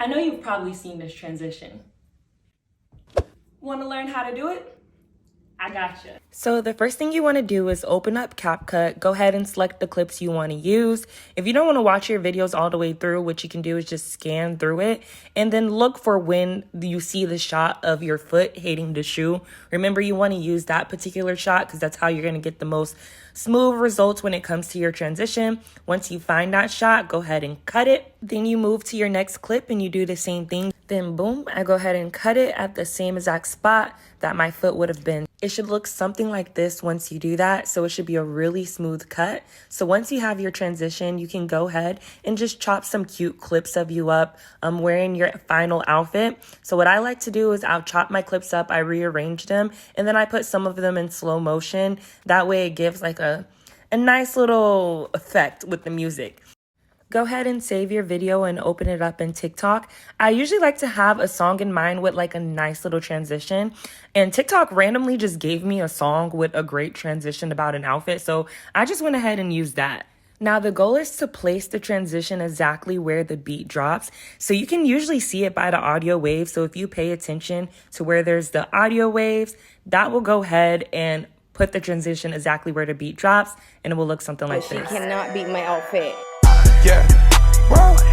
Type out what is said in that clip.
I know you've probably seen this transition. Want to learn how to do it? I gotcha. So the first thing you want to do is open up CapCut. Go ahead and select the clips you want to use. If you don't want to watch your videos all the way through, what you can do is just scan through it and then look for when you see the shot of your foot hitting the shoe. Remember, you want to use that particular shot because that's how you're going to get the most smooth results when it comes to your transition. Once you find that shot, go ahead and cut it. Then you move to your next clip and you do the same thing. Then boom, I go ahead and cut it at the same exact spot that my foot would have been. It should look something like this once you do that. So it should be a really smooth cut. So once you have your transition, you can go ahead and just chop some cute clips of you up wearing your final outfit. So what I like to do is I'll chop my clips up, I rearrange them, and then I put some of them in slow motion. That way it gives like a nice little effect with the music. Go ahead and save your video and open it up in TikTok. I usually like to have a song in mind with like a nice little transition. And TikTok randomly just gave me a song with a great transition about an outfit. So I just went ahead and used that. Now the goal is to place the transition exactly where the beat drops. So you can usually see it by the audio waves. So if you pay attention to where there's the audio waves, that will go ahead and put the transition exactly where the beat drops. And it will look something like this. She cannot beat my outfit. Yeah, whoa.